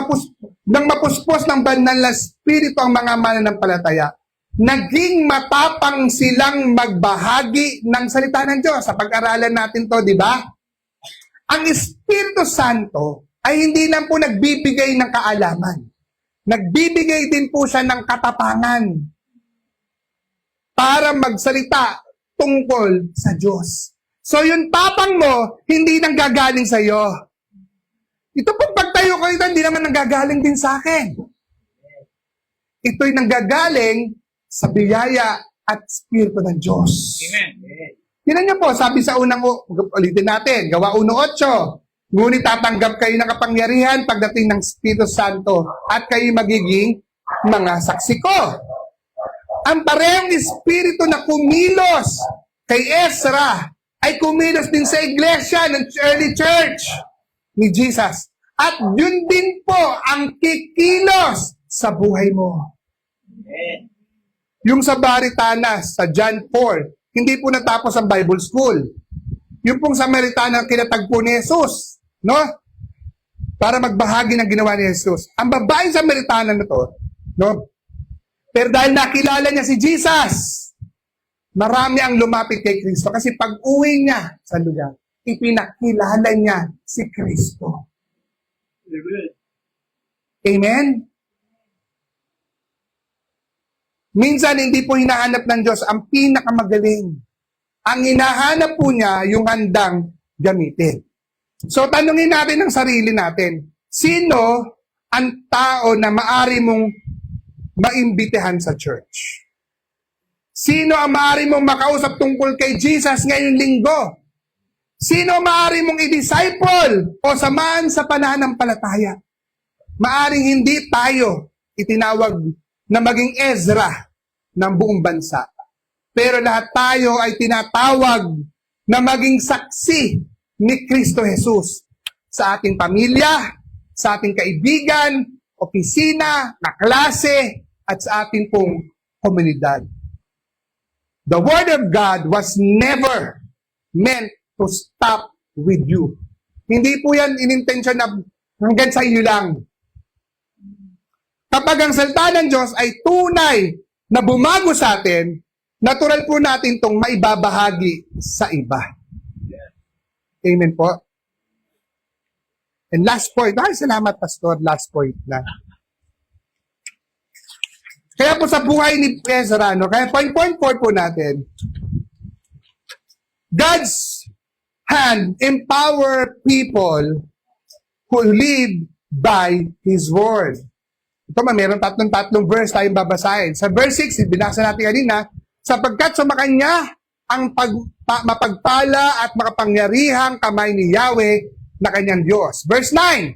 mapuspos ng banal na spirito ang mga mananampalataya, naging matapang silang magbahagi ng salita ng Diyos. Sa pag-aralan natin to, di ba? Ang Espiritu Santo ay hindi lang po nagbibigay ng kaalaman. Nagbibigay din po siya ng katapangan para magsalita tungkol sa Diyos. So yung tapang mo, hindi nang gagaling sa iyo. Ito pong pagtayo ko ito, hindi naman nanggagaling din sa akin. Ito'y nanggagaling sa biyaya at spirito ng Diyos. Amen. Tingnan niyo po, sabi sa unang, ulitin natin, Gawa 1:8, ngunit tatanggap kayo ng kapangyarihan pagdating ng Espiritu Santo at kayo magiging mga saksi ko. Ang parehong Espiritu na kumilos kay Ezra ay kumilos din sa iglesia ng early church ni Jesus. At yun din po ang kikilos sa buhay mo. Amen. Yung sa Baritanas, sa John 4, hindi po natapos ang Bible School. Yung pong Samaritana kinatagpo ni Jesus, no? Para magbahagi ng ginawa ni Jesus. Ang babaeng Samaritana na to, no? Pero dahil nakilala niya si Jesus, marami ang lumapit kay Kristo. Kasi pag uwi niya sa lugar, ipinakilala niya si Kristo. Amen? Minsan, hindi po hinahanap ng Diyos ang pinakamagaling. Ang hinahanap po niya, yung handang gamitin. So, tanungin natin ang sarili natin. Sino ang tao na maari mong maimbitahan sa church? Sino ang maari mong makausap tungkol kay Jesus ngayong linggo? Sino ang maari mong i-disciple o samahan sa pananampalataya? Maaring hindi tayo itinawag na maging Ezra ng buong bansa. Pero lahat tayo ay tinatawag na maging saksi ni Kristo Jesus sa ating pamilya, sa ating kaibigan, opisina, kaklase, at sa ating pong komunidad. The Word of God was never meant to stop with you. Hindi po yan inintensyon na hanggang sa iyo lang. Kapag ang salita ng Diyos ay tunay na bumago sa atin, natural po natin itong maibabahagi sa iba. Amen po. And last point. Ay, salamat, Pastor. Last point na. Kaya po sa buhay ni Ezra, no? Kaya point 4 po natin. God's hand empower people who live by His Word. Ito meron tatlong verse tayong babasahin. Sa verse 6, binasa natin kanina, sapagkat sumakanya ang mapagpala at makapangyarihang kamay ni Yahweh na kanyang Diyos. Verse 9,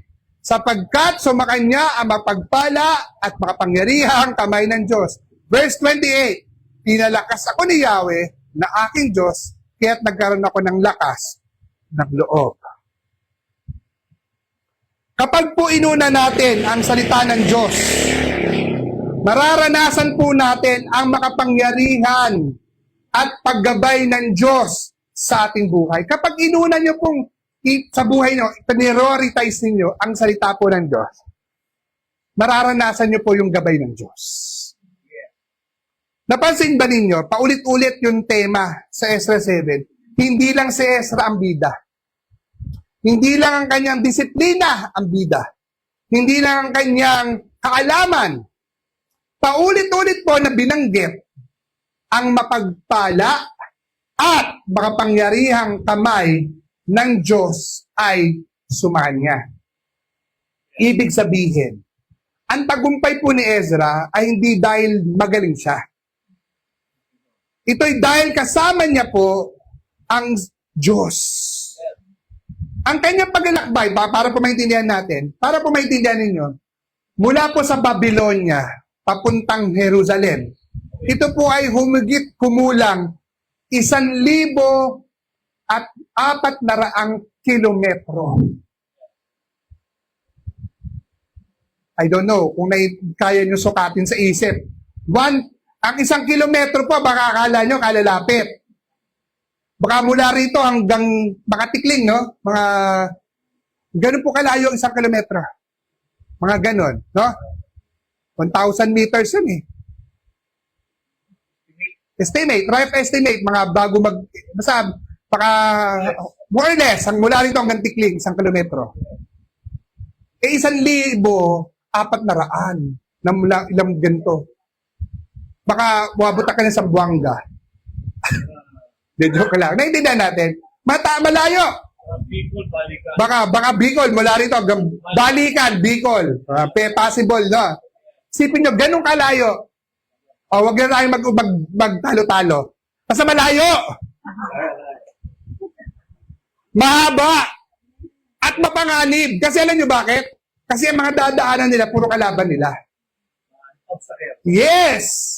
sapagkat sumakanya ang mapagpala at makapangyarihang kamay ng Diyos. Verse 28, pinalakas ako ni Yahweh na aking Diyos, kaya't nagkaroon ako ng lakas ng loob. Kapag po inuna natin ang salita ng Diyos, mararanasan po natin ang makapangyarihan at paggabay ng Diyos sa ating buhay. Kapag inuna nyo pong sa buhay nyo, prioritize ninyo ang salita po ng Diyos, mararanasan nyo po yung gabay ng Diyos. Napansin ba ninyo, paulit-ulit yung tema sa Ezra 7, hindi lang si Ezra ang bida. Hindi lang ang kanyang disiplina ang bida. Hindi lang ang kanyang kaalaman. Paulit-ulit po na binanggit ang mapagpala at makapangyarihang kamay ng Diyos ay sumanya. Ibig sabihin, ang tagumpay po ni Ezra ay hindi dahil magaling siya. Ito'y dahil kasama niya po ang Diyos. Ang kanyang paglalakbay, para po maintindihan natin, para po maintindihan ninyo, mula po sa Babylonia, papuntang Jerusalem, ito po ay humigit kumulang 1,400 kilometro. I don't know kung kaya nyo sukatin sa isip. Ang 1 kilometro po, baka akala nyo kalalapit. Baka mula rito hanggang Makatikling, no? Mga, ganun po kalayo 1 kilometro. Mga ganun, no? 1,000 meters yun eh. Estimate, rough estimate, mga bago basta, baka, more or less, mula rito hanggang Tikling, 1 kilometro. 1,400 na mula ilang ganito. Baka wabot ka na sa Buanga. Joke lang. Naintindihan natin. Malayo. Bicol, balikan. Baka Bicol, mula rito, balikan, Bicol. Possible, no? Sipin nyo, ganun kalayo. O, wag na tayong magtalo-talo. Basta malayo. Mahaba. At mapanganib. Kasi alam nyo bakit? Kasi ang mga dadaanan nila, puro kalaban nila. Yes!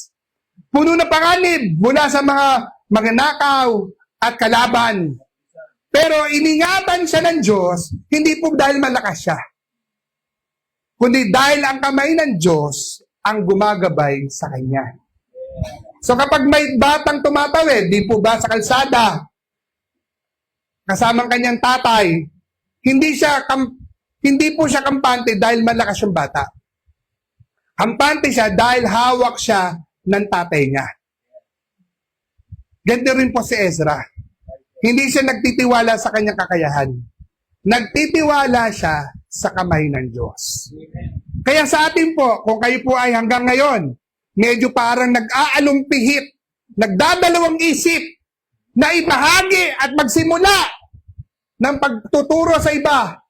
Puno na panganib mula sa mga magnanakaw at kalaban. Pero iningatan siya ng Diyos, hindi po dahil malakas siya, kundi dahil ang kamay ng Diyos ang gumagabay sa kanya. So kapag may batang tumatawid, di po ba sa kalsada, kasamang kanyang tatay, hindi po siya kampante dahil malakas yung bata. Kampante siya dahil hawak siya ng tatay niya. Ganito rin po si Ezra. Hindi siya nagtitiwala sa kanyang kakayahan. Nagtitiwala siya sa kamay ng Diyos. Kaya sa atin po, kung kayo po ay hanggang ngayon, medyo parang nag-aalumpihit, nagdadalawang isip, na ibahagi at magsimula ng pagtuturo sa iba.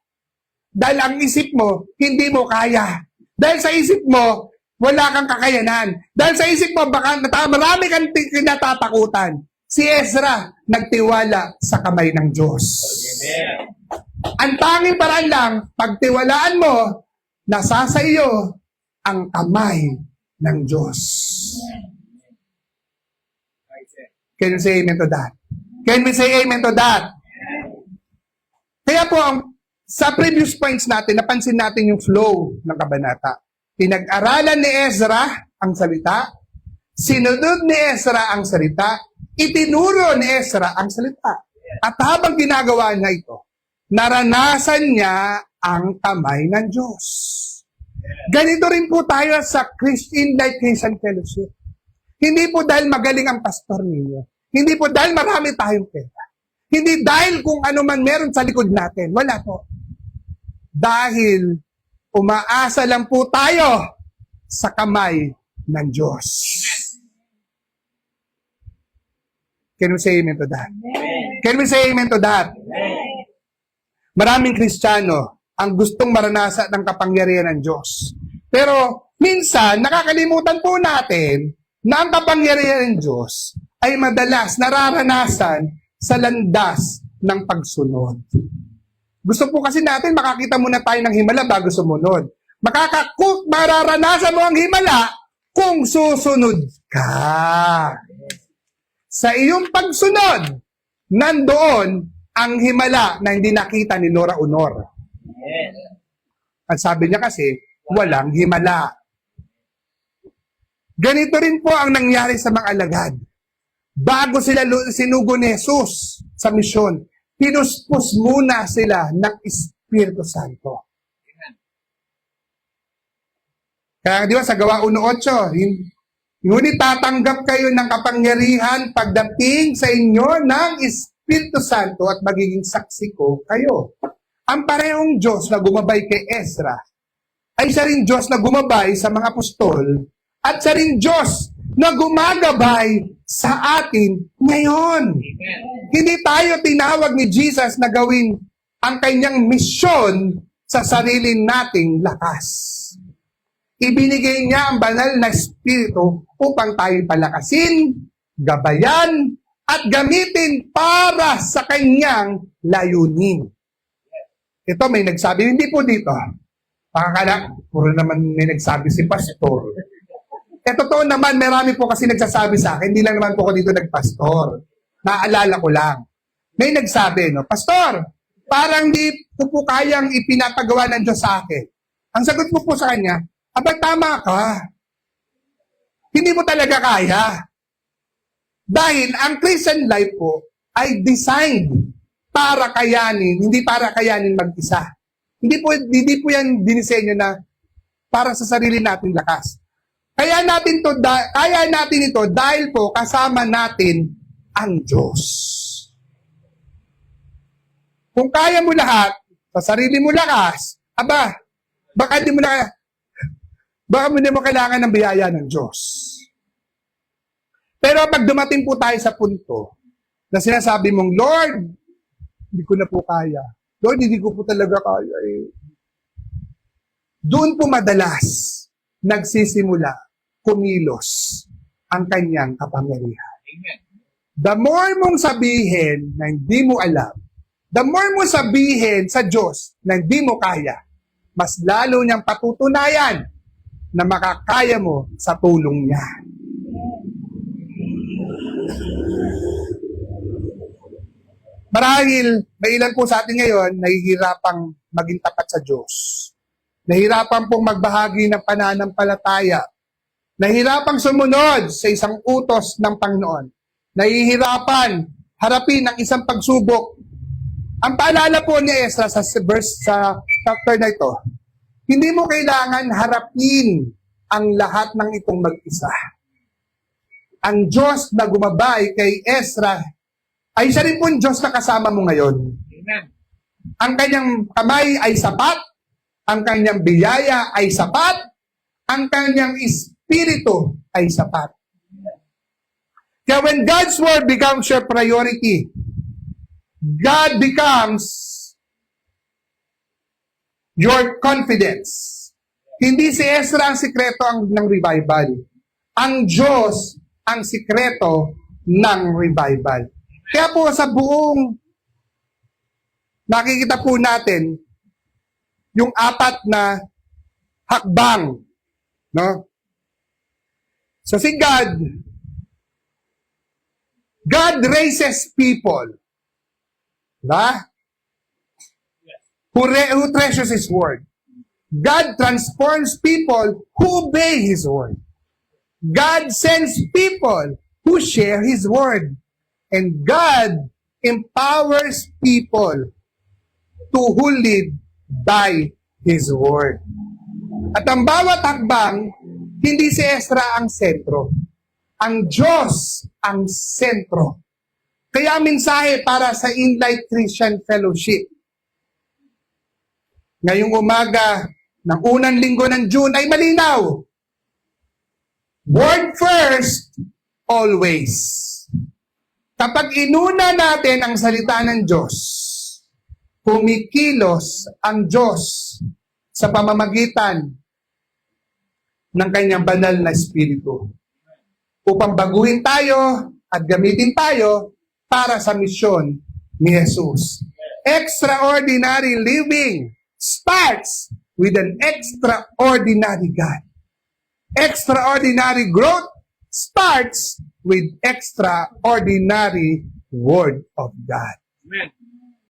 Dahil ang isip mo, hindi mo kaya. Dahil sa isip mo, wala kang kakayanan. Dahil sa isip mo, baka marami kang kinatatakutan. Si Ezra, nagtiwala sa kamay ng Diyos. Amen. Ang tanging paraan lang, pagtiwalaan mo, nasa sa iyo ang kamay ng Diyos. Can you say amen to that? Can we say amen to that? Kaya po, sa previous points natin, napansin natin yung flow ng kabanata. Pinag-aralan ni Ezra ang salita, sinunod ni Ezra ang salita, itinuro ni Ezra ang salita. At habang ginagawa niya ito, naranasan niya ang kamay ng Diyos. Ganito rin po tayo sa Christian Life Christian Fellowship. Hindi po dahil magaling ang pastor ninyo. Hindi po dahil marami tayong pera. Hindi dahil kung ano man meron sa likod natin. Wala po. Dahil umaasa lang po tayo sa kamay ng Diyos. Can we say amen to that? Can we say amen to that? Maraming Kristiyano ang gustong maranasan ng kapangyarihan ng Diyos. Pero minsan, nakakalimutan po natin na ang kapangyarihan ng Diyos ay madalas nararanasan sa landas ng pagsunod. Gusto po kasi natin makakita muna tayo ng himala bago sumunod. Mararanasan mo ang himala kung susunod ka. Sa iyong pagsunod, nandoon ang himala na hindi nakita ni Nora Honor. Yes. At sabi niya kasi, walang himala. Ganito rin po ang nangyari sa mga alagad. Bago sila sinugo ni Jesus sa misyon, pinuspos muna sila ng Espiritu Santo. Kaya di ba sa Gawa 1:8, ngunit tatanggap kayo ng kapangyarihan pagdating sa inyo ng Espiritu Santo at magiging saksi ko kayo. Ang parehong Diyos na gumabay kay Ezra ay siya rin Diyos na gumabay sa mga apostol at siya rin Diyos na gumagabay sa atin ngayon. Amen. Hindi tayo tinawag ni Jesus na gawin ang kanyang misyon sa sarili nating lakas. Ibinigay niya ang banal na Espiritu upang tayo palakasin, gabayan, at gamitin para sa kanyang layunin. Ito may nagsabi, hindi po dito. Pakakala, puro naman may nagsabi si Pastor. Totoo naman, marami po kasi nagsasabi sa akin, hindi lang naman po ako dito nagpastor. Naalala ko lang. May nagsabi, no, Pastor, parang di ko po kayang ipinapagawa ng Diyos sa akin. Ang sagot ko po sa kanya, aba, tama ka. Hindi mo talaga kaya. Dahil ang Christian life po ay designed para kayanin, hindi para kayanin mag-isa. Hindi po yan dinisenyo na para sa sarili nating lakas. Kaya natin ito dahil po kasama natin ang Diyos. Kung kaya mo lahat, sa sarili mo lakas, aba, baka hindi mo kailangan ng biyaya ng Diyos. Pero pag dumating po tayo sa punto na sinasabi mong, Lord, hindi ko na po kaya. Lord, hindi ko po talaga kaya eh. Doon po madalas nagsisimula kumilos ang kanyang kapangyarihan. Amen. The more mong sabihin na hindi mo alam, the more mo sabihin sa Diyos na hindi mo kaya, mas lalo niyang patutunayan na makakaya mo sa tulong niya. Marahil, may ilan po sa atin ngayon nahihirapang maging tapat sa Diyos. Nahihirapan pong magbahagi ng pananampalataya. Nahihirapang sumunod sa isang utos ng Panginoon. Nahihirapan harapin ang isang pagsubok. Ang paalala po ni Ezra sa chapter na ito, hindi mo kailangan harapin ang lahat ng itong mag-isa. Ang Diyos na gumabay kay Ezra ay siya rin po ang Diyos na kasama mo ngayon. Amen. Ang kanyang kamay ay sapat, ang kanyang biyaya ay sapat, ang kanyang espiritu ay sapat. Kaya when God's word becomes your priority, God becomes your confidence. Hindi si Ezra ang sikreto ng revival. Ang Diyos ang sikreto ng revival. Kaya po sa buong nakikita po natin yung apat na hakbang, no? So si God raises people, diba? Who treasures His word. God transforms people who obey His word. God sends people who share His word. And God empowers people who live by His word. At ang bawat hakbang, hindi si Ezra ang sentro. Ang Diyos ang sentro. Kaya mensahe para sa Inlight Christian Fellowship. Ngayong umaga ng unang linggo ng June ay malinaw. Word first, always. Kapag inuna natin ang salita ng Diyos, kumikilos ang Diyos sa pamamagitan ng kanyang banal na espiritu upang baguhin tayo at gamitin tayo para sa misyon ni Jesus. Extraordinary living starts with an extraordinary God. Extraordinary growth starts with extraordinary Word of God. Amen.